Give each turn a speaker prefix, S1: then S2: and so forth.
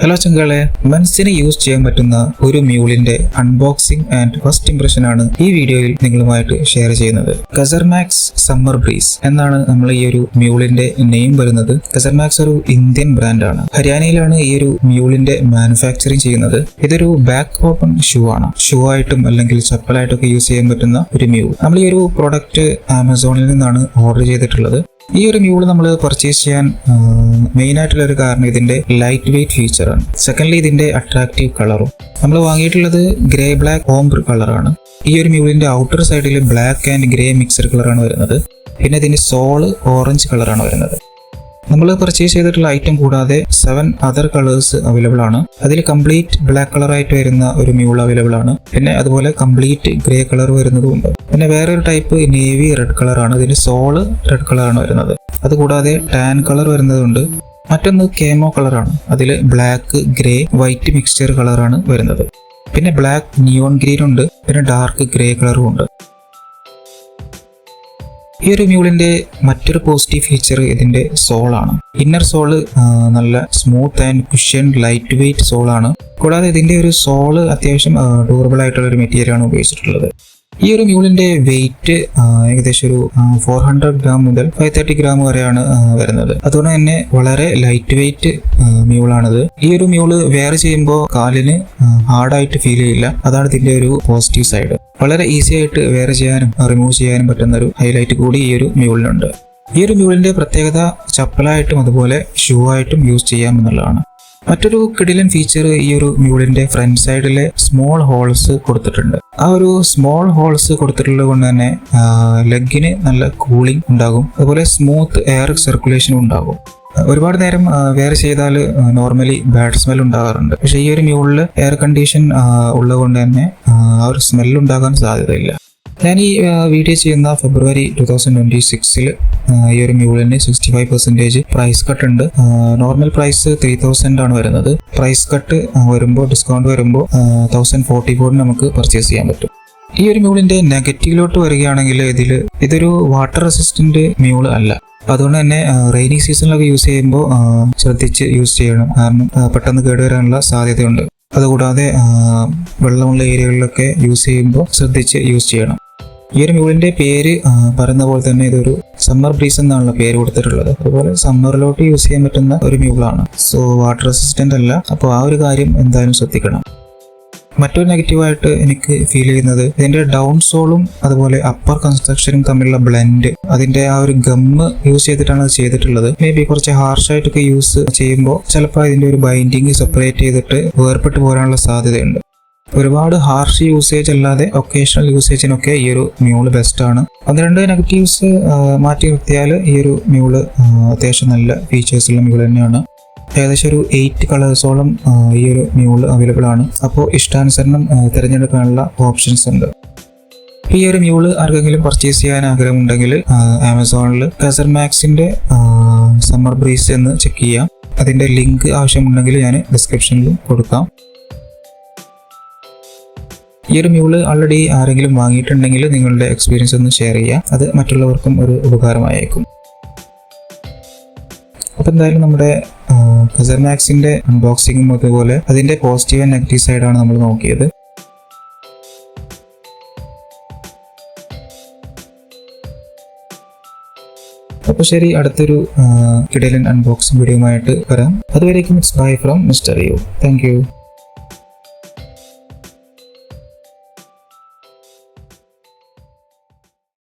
S1: Hello ചങ്കളെ, മനസ്സിന് use ചെയ്യാൻ പറ്റുന്ന ഒരു മ്യൂളിന്റെ അൺബോക്സിംഗ് ആൻഡ് ഫസ്റ്റ് ഇംപ്രഷൻ ആണ് ഈ വീഡിയോയിൽ നിങ്ങളുമായിട്ട് ഷെയർ ചെയ്യുന്നത്. കസർമാക്സ് സമ്മർ ബ്രീസ് എന്നാണ് നമ്മൾ ഈ ഒരു മ്യൂളിന്റെ നെയിം വരുന്നത്. കസർമാക്സ് ഒരു ഇന്ത്യൻ ബ്രാൻഡാണ്. ഹരിയാനയിലാണ് ഈ ഒരു മ്യൂളിന്റെ മാനുഫാക്ചറിങ് ചെയ്യുന്നത്. ഇതൊരു ബാക്ക് ഓപ്പൺ ഷൂ ആണ്. ഷൂ ആയിട്ടും അല്ലെങ്കിൽ ചപ്പലായിട്ടൊക്കെ യൂസ് ചെയ്യാൻ പറ്റുന്ന ഒരു മ്യൂൾ. നമ്മൾ ഈ ഒരു പ്രോഡക്റ്റ് ആമസോണിൽ നിന്നാണ് ഓർഡർ ചെയ്തിട്ടുള്ളത്. ഈ ഒരു മ്യൂൾ നമ്മൾ പർച്ചേസ് ചെയ്യാൻ മെയിൻ ആയിട്ടുള്ള ഒരു കാരണം ഇതിന്റെ ലൈറ്റ് വെയിറ്റ് ഫീച്ചറാണ്. സെക്കൻഡ്ലി ഇതിന്റെ അട്രാക്റ്റീവ് കളറും. നമ്മൾ വാങ്ങിയിട്ടുള്ളത് ഗ്രേ ബ്ലാക്ക് ഓംബ്ര കളറാണ്. ഈ ഒരു മ്യൂളിന്റെ ഔട്ടർ സൈഡിൽ ബ്ലാക്ക് ആൻഡ് ഗ്രേ മിക്സഡ് കളറാണ് വരുന്നത്. പിന്നെ ഇതിന്റെ സോള് ഓറഞ്ച് കളറാണ് വരുന്നത്. നമ്മൾ പർച്ചേസ് ചെയ്തിട്ടുള്ള ഐറ്റം കൂടാതെ 7 അതർ കളേഴ്സ് അവൈലബിൾ ആണ്. അതിൽ കംപ്ലീറ്റ് ബ്ലാക്ക് കളറായിട്ട് വരുന്ന ഒരു മ്യൂൾ അവൈലബിൾ ആണ്. പിന്നെ അതുപോലെ കംപ്ലീറ്റ് ഗ്രേ കളർ വരുന്നതുമുണ്ട്. പിന്നെ വേറൊരു ടൈപ്പ് നേവി റെഡ് കളറാണ്. ഇതിന്റെ സോള് റെഡ് കളറാണ് വരുന്നത്. അതുകൂടാതെ ടാൻ കളർ വരുന്നതുണ്ട്. മറ്റൊന്ന് കേമോ കളറാണ്. അതിൽ ബ്ലാക്ക് ഗ്രേ വൈറ്റ് മിക്സ്ചർ കളറാണ് വരുന്നത്. പിന്നെ ബ്ലാക്ക് നിയോൺ ഗ്രീൻ ഉണ്ട്. പിന്നെ ഡാർക്ക് ഗ്രേ കളറും ഉണ്ട്. ഈ ഒരു മ്യൂളിന്റെ മറ്റൊരു പോസിറ്റീവ് ഫീച്ചർ ഇതിന്റെ സോളാണ്. ഇന്നർ സോള് നല്ല smooth and cushion light weight സോളാണ്. കൂടാതെ ഇതിന്റെ ഒരു സോള് അത്യാവശ്യം ഡ്യൂറബിൾ ആയിട്ടുള്ള ഒരു മെറ്റീരിയലാണ് ഉപയോഗിച്ചിട്ടുള്ളത്. ഈ ഒരു മ്യൂളിന്റെ വെയിറ്റ് ഏകദേശം ഒരു 400 ഗ്രാം മുതൽ 530 ഗ്രാം വരെയാണ് വരുന്നത്. അതുകൊണ്ട് തന്നെ വളരെ ലൈറ്റ് വെയിറ്റ് മ്യൂളാണിത്. ഈ ഒരു മ്യൂള് വെയർ ചെയ്യുമ്പോൾ കാലിന് ഹാർഡായിട്ട് ഫീൽ ചെയ്യില്ല. അതാണ് ഇതിന്റെ ഒരു പോസിറ്റീവ് സൈഡ്. വളരെ ഈസി ആയിട്ട് വെയർ ചെയ്യാനും റിമൂവ് ചെയ്യാനും പറ്റുന്ന ഒരു ഹൈലൈറ്റ് കൂടി ഈ ഒരു മ്യൂളിനുണ്ട്. ഈ ഒരു മ്യൂളിന്റെ പ്രത്യേകത ചപ്പലായിട്ടും അതുപോലെ ഷൂ ആയിട്ടും യൂസ് ചെയ്യാം എന്നുള്ളതാണ്. മറ്റൊരു കിടിലൻ ഫീച്ചർ ഈ ഒരു മ്യൂളിന്റെ ഫ്രണ്ട് സൈഡിലെ സ്മോൾ ഹോൾസ് കൊടുത്തിട്ടുണ്ട്. ആ ഒരു സ്മോൾ ഹോൾസ് കൊടുത്തിട്ടുള്ളത് കൊണ്ട് തന്നെ ലെഗിന് നല്ല കൂളിംഗ് ഉണ്ടാകും. അതുപോലെ സ്മൂത്ത് എയർ സർക്കുലേഷനും ഉണ്ടാകും. ഒരുപാട് നേരം വെയർ ചെയ്താൽ നോർമലി ബാഡ് സ്മെൽ ഉണ്ടാകാറുണ്ട്. പക്ഷേ ഈ ഒരു മ്യൂളിൽ എയർ കണ്ടീഷൻ ഉള്ളത് കൊണ്ട് തന്നെ ആ ഒരു സ്മെൽ ഉണ്ടാകാൻ സാധ്യതയില്ല. ഞാൻ ഈ വീഡിയോ ചെയ്യുന്ന ഫെബ്രുവരി 2026 ഈ ഒരു മ്യൂളിന് 65% പ്രൈസ് കട്ട് ഉണ്ട്. നോർമൽ പ്രൈസ് 3000 ആണ് വരുന്നത്. പ്രൈസ് കട്ട് വരുമ്പോൾ ഡിസ്കൗണ്ട് വരുമ്പോൾ 1044 നമുക്ക് പർച്ചേസ് ചെയ്യാൻ പറ്റും. ഈ ഒരു മ്യൂളിന്റെ നെഗറ്റീവിലോട്ട് വരികയാണെങ്കിൽ ഇതൊരു വാട്ടർ റെസിസ്റ്റന്റ് മ്യൂൾ അല്ല. അതുകൊണ്ട് തന്നെ റെയിനി സീസണിലൊക്കെ യൂസ് ചെയ്യുമ്പോൾ ശ്രദ്ധിച്ച് യൂസ് ചെയ്യണം. കാരണം പെട്ടെന്ന് കേടുവരാനുള്ള സാധ്യതയുണ്ട്. അതുകൂടാതെ വെള്ളമുള്ള ഏരിയകളിലൊക്കെ യൂസ് ചെയ്യുമ്പോൾ ശ്രദ്ധിച്ച് യൂസ് ചെയ്യണം. ഈ ഒരു മ്യൂളിന്റെ പേര് പറയുന്ന പോലെ തന്നെ ഇതൊരു സമ്മർ ബ്രീസ് എന്നാണല്ലോ പേര് കൊടുത്തിട്ടുള്ളത്. അതുപോലെ സമ്മറിലോട്ട് യൂസ് ചെയ്യാൻ പറ്റുന്ന ഒരു മ്യൂളാണ്. സോ വാട്ടർ റെസിസ്റ്റന്റ് അല്ല. അപ്പോൾ ആ ഒരു കാര്യം എന്തായാലും ശ്രദ്ധിക്കണം. മറ്റൊരു നെഗറ്റീവായിട്ട് എനിക്ക് ഫീൽ ചെയ്യുന്നത് ഇതിന്റെ ഡൗൺ സോളും അതുപോലെ അപ്പർ കൺസ്ട്രക്ഷനും തമ്മിലുള്ള ബ്ലെൻഡ്, അതിന്റെ ആ ഒരു ഗമ്മ് യൂസ് ചെയ്തിട്ടാണ് അത് ചെയ്തിട്ടുള്ളത്. മേ ബി കുറച്ച് ഹാർഷായിട്ടൊക്കെ യൂസ് ചെയ്യുമ്പോൾ ചിലപ്പോൾ ഇതിന്റെ ഒരു ബൈൻഡിങ് സെപ്പറേറ്റ് ചെയ്തിട്ട് വേർപെട്ട് പോരാനുള്ള സാധ്യതയുണ്ട്. ഒരുപാട് ഹാർഷ് യൂസേജ് അല്ലാതെ ഒക്കേഷണൽ യൂസേജിനൊക്കെ ഈ ഒരു മ്യൂള് ബെസ്റ്റ് ആണ്. 12 നെഗറ്റീവ്സ് മാറ്റി നിർത്തിയാൽ ഈ ഒരു മ്യൂള് അത്യാവശ്യം നല്ല ഫീച്ചേഴ്സ് ഉള്ള മ്യൂൾ തന്നെയാണ്. ഏകദേശം ഒരു 8 കളേഴ്സോളം ഈ ഒരു മ്യൂൾ അവൈലബിൾ ആണ്. അപ്പോൾ ഇഷ്ടാനുസരണം തിരഞ്ഞെടുക്കാനുള്ള ഓപ്ഷൻസ് ഉണ്ട്. ഈ ഒരു മ്യൂള് ആർക്കെങ്കിലും പർച്ചേസ് ചെയ്യാൻ ആഗ്രഹമുണ്ടെങ്കിൽ ആമസോണിൽ കസർമാക്സിന്റെ സമ്മർ ബ്രീസ് എന്ന് ചെക്ക് ചെയ്യാം. അതിന്റെ ലിങ്ക് ആവശ്യമുണ്ടെങ്കിൽ ഞാൻ ഡിസ്ക്രിപ്ഷനിലും കൊടുക്കാം. ഈ ഒരു മ്യൂള് ഓൾറെഡി ആരെങ്കിലും വാങ്ങിയിട്ടുണ്ടെങ്കിൽ നിങ്ങളുടെ എക്സ്പീരിയൻസ് ഒന്ന് ഷെയർ ചെയ്യുക. അത് മറ്റുള്ളവർക്കും ഒരു ഉപകാരമായേക്കും. അപ്പോൾ എന്തായാലും നമ്മുടെ കസർമാക്സിന്റെ അൺബോക്സിങ്ങും അതുപോലെ അതിന്റെ പോസിറ്റീവ് ആൻഡ് നെഗറ്റീവ് സൈഡാണ് നമ്മൾ നോക്കിയത്. അപ്പോൾ ശരി, അടുത്തൊരു കിടിലൻ അൺബോക്സിംഗ് വീഡിയോയുമായിട്ട് വരാം. അതുവരേക്കും it's bye from mister U. Thank U.